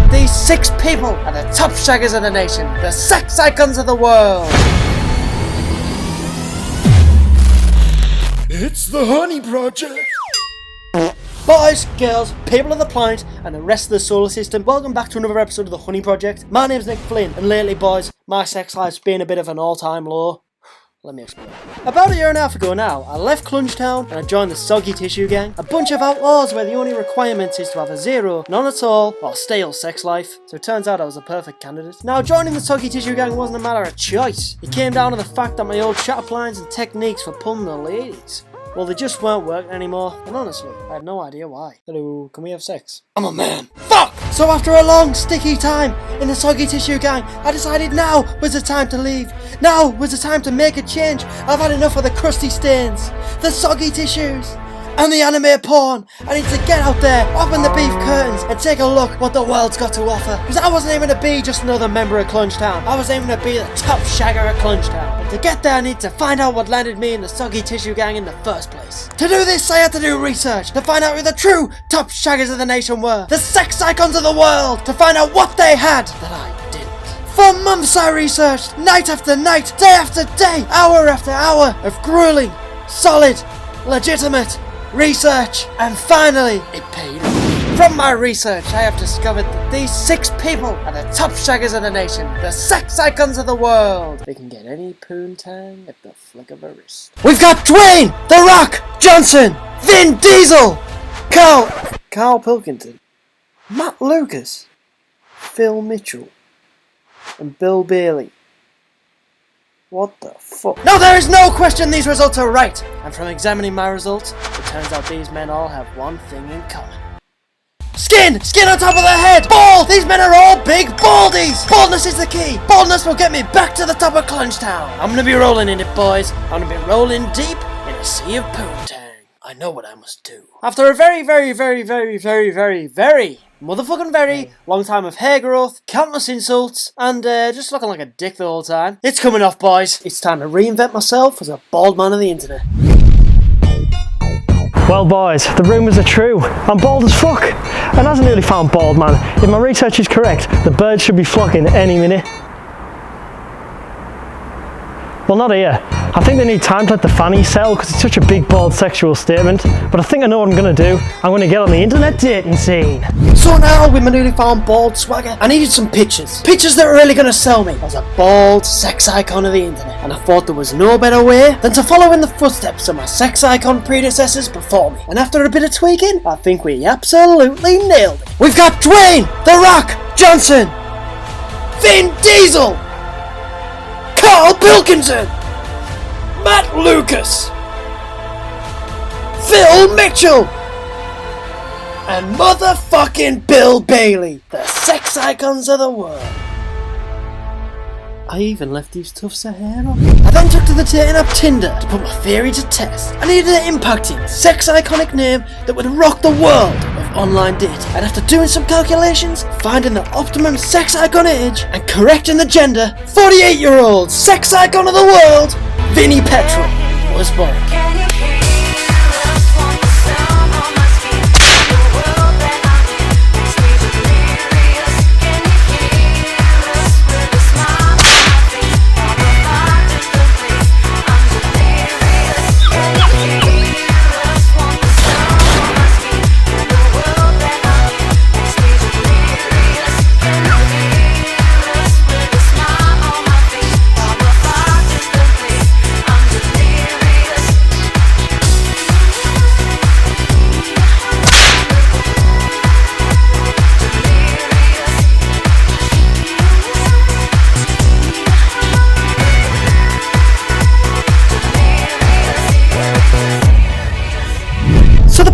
that these 6 people are the top shaggers of the nation, the sex icons of the world. It's the Honey Project. Boys, girls, people of the planet, and the rest of the solar system, welcome back to another episode of the Honey Project. My name's Nick Flynn, and lately, boys, my sex life's been a bit of an all-time low. Let me explain. About a year and a half ago now, I left Clungetown and I joined the Soggy Tissue Gang, a bunch of outlaws where the only requirement is to have a zero, none at all, or stale sex life. So it turns out I was a perfect candidate. Now, joining the Soggy Tissue Gang wasn't a matter of choice. It came down to the fact that my old chat lines and techniques for pulling the ladies, well, they just weren't working anymore, and honestly, I had no idea why. Hello, can we have sex? I'm a man. Fuck! So after a long, sticky time in the Soggy Tissue Gang, I decided now was the time to leave. Now was the time to make a change. I've had enough of the crusty stains, the soggy tissues, and the anime porn. I need to get out there, open the beef curtains, and take a look what the world's got to offer. Because I wasn't aiming to be just another member of Clungetown. I was aiming to be the top shagger at Clungetown. And to get there, I need to find out what landed me in the Soggy Tissue Gang in the first place. To do this, I had to do research, to find out who the true top shaggers of the nation were. The sex icons of the world, to find out what they had that I didn't. For months I researched, night after night, day after day, hour after hour of grueling, solid, legitimate research, and finally, it paid off. From my research, I have discovered that these 6 people are the top shaggers of the nation, the sex icons of the world. They can get any poontang at the flick of a wrist. We've got Dwayne, The Rock, Johnson, Vin Diesel, Carl Pilkington, Matt Lucas, Phil Mitchell, and Bill Bailey. What the fuck? No, there is no question these results are right! And from examining my results, it turns out these men all have one thing in common. Skin! Skin on top of their head! Bald! These men are all big baldies! Baldness is the key! Baldness will get me back to the top of Clungetown! I'm gonna be rolling in it, boys. I'm gonna be rolling deep in a sea of poontang. I know what I must do. After a very motherfucking very long time of hair growth, countless insults, and just looking like a dick the whole time, it's coming off, boys. It's time to reinvent myself as a bald man of the internet. Well boys, the rumours are true. I'm bald as fuck. And as a newly found bald man, if my research is correct, the birds should be flocking any minute. Well, not here. I think they need time to let the fannies settle because it's such a big, bold sexual statement. But I think I know what I'm going to do. I'm going to get on the internet dating scene. So now, with my newly found bald swagger, I needed some pictures. Pictures that are really going to sell me as a bald sex icon of the internet. And I thought there was no better way than to follow in the footsteps of my sex icon predecessors before me. And after a bit of tweaking, I think we absolutely nailed it. We've got Dwayne, The Rock, Johnson, Vin Diesel, Carl Pilkington, Matt Lucas, Phil Mitchell, and motherfucking Bill Bailey, the sex icons of the world. I even left these tufts of hair on. I then took to the dating app Tinder to put my theory to test. I needed an impacting, sex iconic name that would rock the world of online dating. And after doing some calculations, finding the optimum sex icon age, and correcting the gender, 48-year-old sex icon of the world, Vinnie Petrol, was born.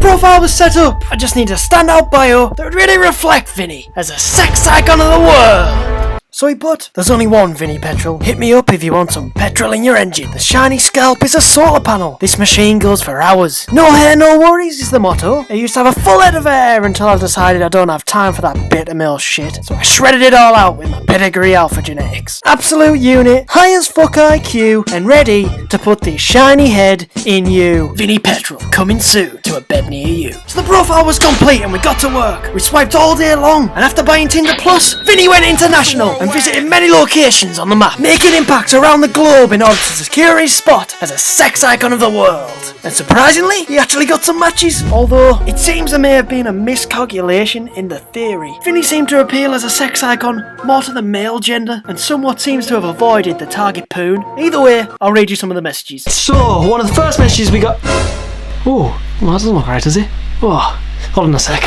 Profile was set up. I just need a standout bio that would really reflect Vinny as a sex icon of the world. So he put, there's only one Vinny Petrol. Hit me up if you want some petrol in your engine. The shiny scalp is a solar panel. This machine goes for hours. No hair, no worries is the motto. I used to have a full head of hair until I decided I don't have time for that beta mill shit. So I shredded it all out with my pedigree alpha genetics. Absolute unit, high as fuck IQ, and ready to put this shiny head in you. Vinny Petrol, coming soon to a bed near you. So the profile was complete and we got to work. We swiped all day long, and after buying Tinder Plus, Vinny went international and visited many locations on the map, making impacts around the globe in order to secure his spot as a sex icon of the world. And surprisingly, he actually got some matches, although it seems there may have been a miscalculation in the theory. Vinny seemed to appeal as a sex icon more to the male gender, and somewhat seems to have avoided the target poon. Either way, I'll read you some of the messages. So, one of the first messages we got... Oh, well, that doesn't look right, does it? Oh, hold on a sec.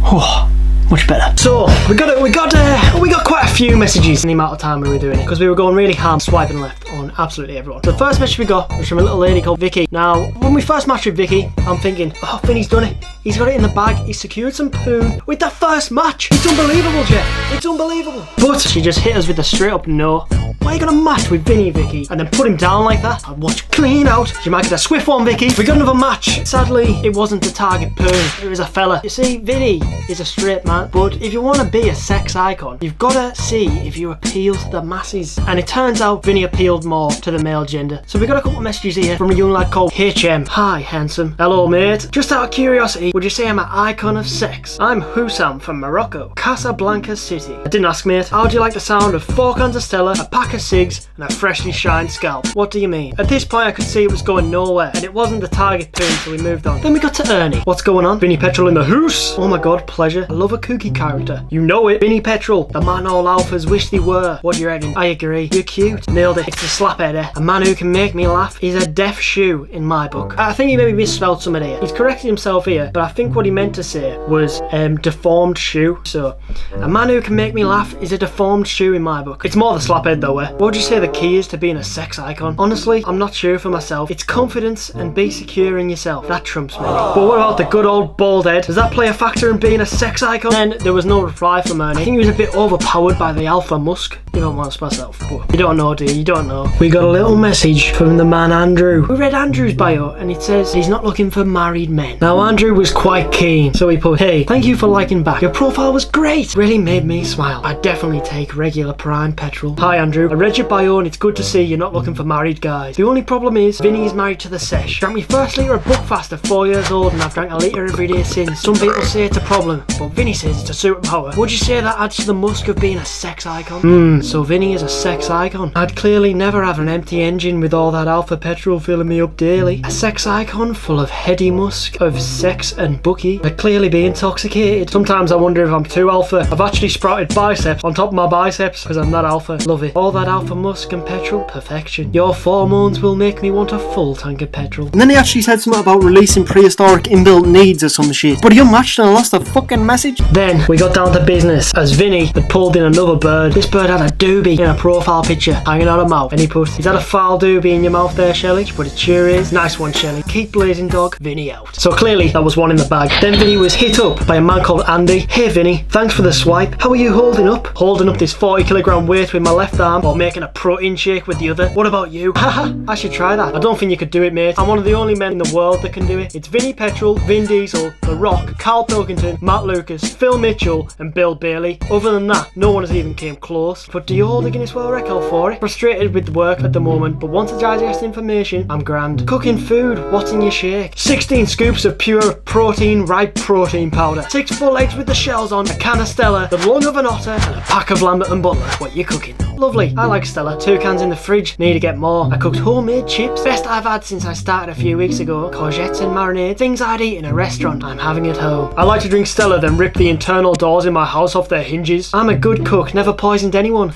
Oh, much better. So, we got quite a few messages in the amount of time we were doing it, because we were going really hard swiping left on absolutely everyone. So the first message we got was from a little lady called Vicky. Now, when we first matched with Vicky, I'm thinking, oh, Vinny's done it. He's got it in the bag. He's secured some poon with that first match. It's unbelievable, Jeff. It's unbelievable. But she just hit us with a straight up no. Why are you gonna match with Vinny, Vicky, and then put him down like that? I'd watch clean out. You might get a swift one, Vicky. We got another match. Sadly, it wasn't the target poon. It was a fella. You see, Vinny is a straight man, but if you want to be a sex icon, you've got to see if you appeal to the masses. And it turns out Vinny appealed more to the male gender. So we got a couple of messages here from a young lad called HM. Hi, handsome. Hello, mate. Just out of curiosity, would you say I'm an icon of sex? I'm Hussam from Morocco, Casablanca City. I didn't ask, mate. How do you like the sound of 4 cans of Stella, a pack of cigs, and a freshly shined scalp? What do you mean? At this point, I could see it was going nowhere, and it wasn't the target poon, so we moved on. Then we got to Ernie. What's going on? Vinny Petrol in the hoose. Oh my god, pleasure. I love a kooky character. You know it. Vinny Petrol, the man all alphas wish they were. What do you reckon? I agree. You're cute. Nailed it. It's a slapheader. A man who can make me laugh is a deaf shoe in my book. I think he maybe misspelled some of it. He's corrected himself here, but I think what he meant to say was deformed shoe. So, a man who can make me laugh is a deformed shoe in my book. It's more the slaphead though, eh? What would you say the key is to being a sex icon? Honestly, I'm not sure for myself. It's confidence and be secure in yourself. That trumps me. But what about the good old bald head? Does that play a factor in being a sex icon? Then there was no reply from Ernie. I think he was a bit overpowered by the alpha musk. You don't want to myself, but you don't know, do you? You don't know. We got a little message from the man Andrew. We read Andrew's bio and it says he's not looking for married men. Now Andrew was quite keen, so he put, hey, thank you for liking back. Your profile was great. Really made me smile. I'd definitely take regular prime petrol. Hi Andrew, I read your bio and it's good to see you're not looking for married guys. The only problem is Vinny is married to the sesh. Drank me first litre of Buckfast at 4 years old and I've drank a litre every day since. Some people say it's a problem, but Vinny says it's a superpower. Would you say that adds to the musk of being a sex icon? So Vinny is a sex icon. I'd clearly never have an empty engine with all that alpha petrol filling me up daily. A sex icon full of heady musk of sex and bookie. I'd clearly be intoxicated. Sometimes I wonder if I'm too alpha. I've actually sprouted biceps on top of my biceps because I'm that alpha. Love it. All that alpha musk and petrol, perfection. Your hormones will make me want a full tank of petrol. And then he actually said something about releasing prehistoric inbuilt needs or some shit. But he unmatched and I lost the fucking message. Then we got down to business as Vinny had pulled in another bird. This bird had a doobie in a profile picture hanging out of mouth, and he put, is that a foul doobie in your mouth there, Shelley? But it sure is. Nice one, Shelley. Keep blazing, dog. Vinny out. So clearly that was one in the bag. Then Vinny was hit up by a man called Andy. Hey Vinny, thanks for the swipe. How are you holding up? Holding up this 40kg weight with my left arm or making a protein shake with the other? What about you? Haha, I should try that. I don't think you could do it, mate. I'm one of the only men in the world that can do it. It's Vinny Petrol, Vin Diesel, The Rock, Carl Pilkington, Matt Lucas, Phil Mitchell and Bill Bailey. Other than that, no one has even came close. But do you hold a Guinness World Record for it? Frustrated with the work at the moment, but once I digest information, I'm grand. Cooking food, what's in your shake? 16 scoops of pure protein, ripe protein powder, 6 full eggs with the shells on, a can of Stella, the lung of an otter, and a pack of Lambert and Butler. What you cooking? Lovely. I like Stella. 2 cans in the fridge. Need to get more. I cooked homemade chips. Best I've had since I started a few weeks ago. Courgettes and marinade. Things I'd eat in a restaurant. I'm having at home. I like to drink Stella, then rip the internal doors in my house off their hinges. I'm a good cook. Never poisoned anyone.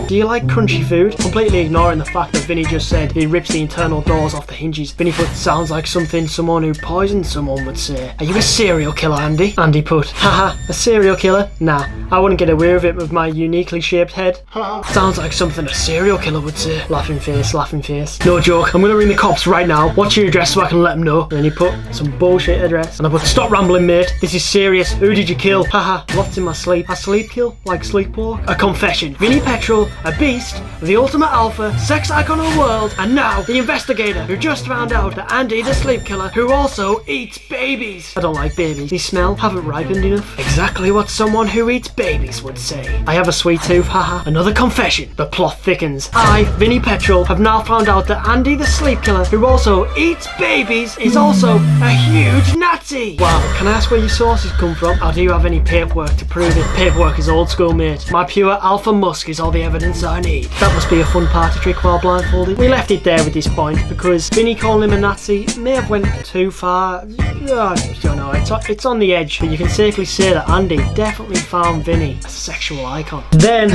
Do you like crunchy food? Completely ignoring the fact that Vinny just said he rips the internal doors off the hinges. Vinny put, sounds like something someone who poisoned someone would say. Are you a serial killer, Andy? Andy put, haha, a serial killer? Nah, I wouldn't get away with it with my uniquely shaped head. Sounds like something something a serial killer would say. Laughing face, laughing face. No joke, I'm gonna ring the cops right now. What's your address so I can let them know? And then he put some bullshit address. And I put, stop rambling, mate. This is serious. Who did you kill? Haha, what's in my sleep? A sleep kill? Like sleepwalk? A confession. Vinnie Petrol, a beast, the ultimate alpha, sex icon of the world, and now the investigator who just found out that Andy the sleep killer, who also eats babies. I don't like babies. These smell haven't ripened enough. Exactly what someone who eats babies would say. I have a sweet tooth, haha. Another confession. The plot thickens. I, Vinnie Petrol, have now found out that Andy the sleep killer, who also eats babies, is also a huge Nazi. Wow, can I ask where your sources come from? Or do you have any paperwork to prove it? Paperwork is old school, mate. My pure alpha musk is all the evidence I need. That must be a fun party trick while blindfolded. We left it there with this point because Vinnie calling him a Nazi may have went too far. I don't know, it's on the edge, but you can safely say that Andy definitely found Vinnie a sexual icon. Then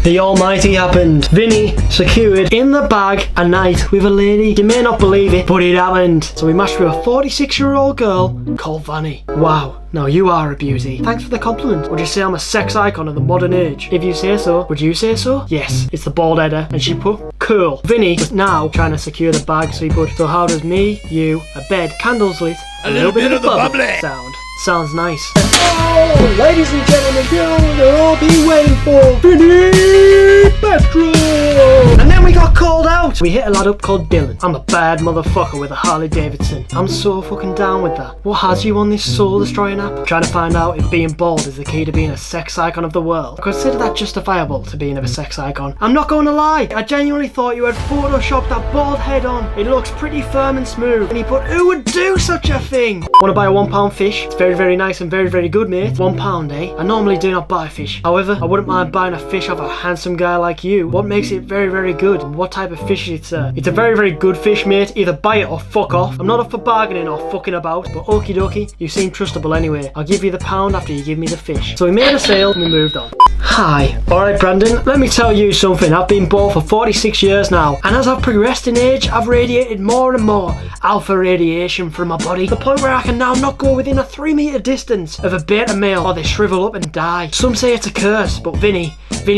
the almighty happened. Vinnie secured in the bag a night with a lady. You may not believe it, but it happened. So we matched with a 46-year-old girl called Vanny. Wow. Now you are a beauty. Thanks for the compliment. Would you say I'm a sex icon of the modern age? If you say so, would you say so? Yes, it's the bald header. And she put, cool. Vinnie was now trying to secure the bag, so he put, so how does me, you, a bed, candles lit, a little bit of the bubbly sound? Sounds nice. Oh, ladies and gentlemen, you'll all be waiting for Vinnie Petrol. And then we got called out. We hit a lad up called Dylan. I'm a bad motherfucker with a Harley Davidson. I'm so fucking down with that. What has you on this soul destroying app? I'm trying to find out if being bald is the key to being a sex icon of the world. I consider that justifiable to being a sex icon. I'm not going to lie. I genuinely thought you had photoshopped that bald head on. It looks pretty firm and smooth. And he put, who would do such a thing? Want to buy a £1 fish? It's very, very nice and very, very good, mate. £1, eh? I normally do not buy fish. However, I wouldn't mind buying a fish off a handsome guy like you. What makes it very, very good? And what type of fish is it? It's a very, very good fish, mate. Either buy it or fuck off. I'm not up for bargaining or fucking about, but okie dokie, you seem trustable anyway. I'll give you the pound after you give me the fish. So we made a sale and we moved on. Hi. Alright, Brandon, let me tell you something. I've been bald for 46 years now, and as I've progressed in age, I've radiated more and more alpha radiation from my body, to the point where I can now not go within a 3-metre distance of a beta male or they shrivel up and die. Some say it's a curse, but Vinnie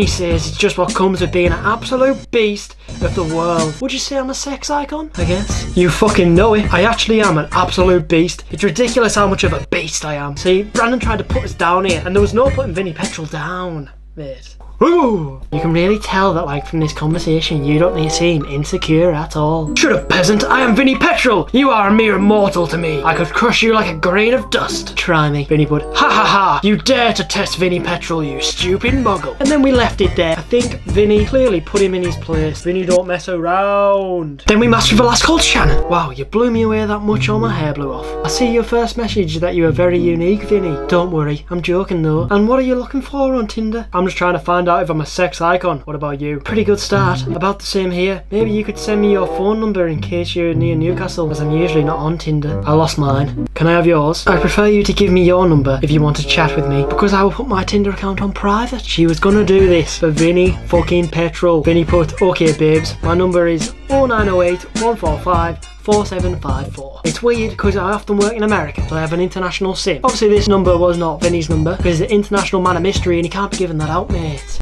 says it's just what comes with being an absolute beast of the world. Would you say I'm a sex icon? I guess. You fucking know it. I actually am an absolute beast. It's ridiculous how much of a beast I am. See, Brandon tried to put us down here, and there was no putting Vinnie Petrol down, mate. Ooh. You can really tell that, like, from this conversation, you don't seem insecure at all. Shut up, peasant. I am Vinnie Petrol. You are a mere mortal to me. I could crush you like a grain of dust. Try me. Vinnie put, ha ha ha. You dare to test Vinnie Petrol, you stupid muggle. And then we left it there. I think Vinnie clearly put him in his place. Vinnie don't mess around. Then we matched with a lass called Shannon. Wow, you blew me away that much, all my hair blew off. I see your first message that you are very unique, Vinnie. Don't worry. I'm joking though. And what are you looking for on Tinder? I'm just trying to find out if I'm a sex icon. What about you? Pretty good start. About the same here. Maybe you could send me your phone number in case you're near Newcastle, as I'm usually not on Tinder. I lost mine. Can I have yours? I prefer you to give me your number if you want to chat with me, because I will put my Tinder account on private. She was gonna do this for Vinnie fucking Petrol. Vinnie put, okay babes, my number is 0908 145 4754. It's weird because I often work in America, so I have an international SIM. Obviously this number was not Vinnie's number because he's an international man of mystery and he can't be giving that out, mate.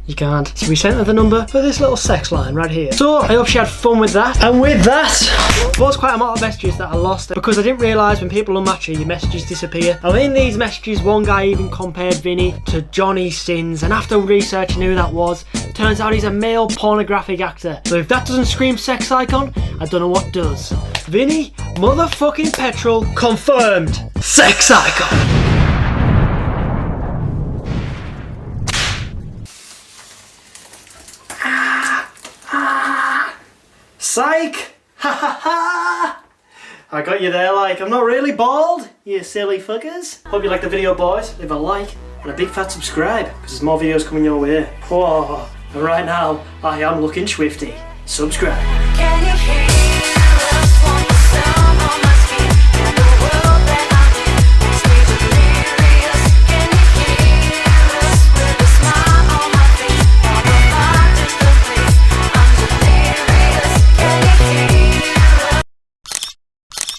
You can't. So we sent her the number for this little sex line right here. So I hope she had fun with that. And with that, there was quite a lot of messages that I lost because I didn't realise when people unmatch you, your messages disappear. And in these messages, one guy even compared Vinnie to Johnny Sins, and after researching who that was, turns out he's a male pornographic actor. So if that doesn't scream sex icon, I don't know what does. Vinnie motherfucking Petrol confirmed sex icon. Psych! Ha ha ha! I got you there, like, I'm not really bald, you silly fuckers. Hope you liked the video, boys. Leave a like and a big fat subscribe, because there's more videos coming your way. Whoa. And right now, I am looking swifty. Subscribe.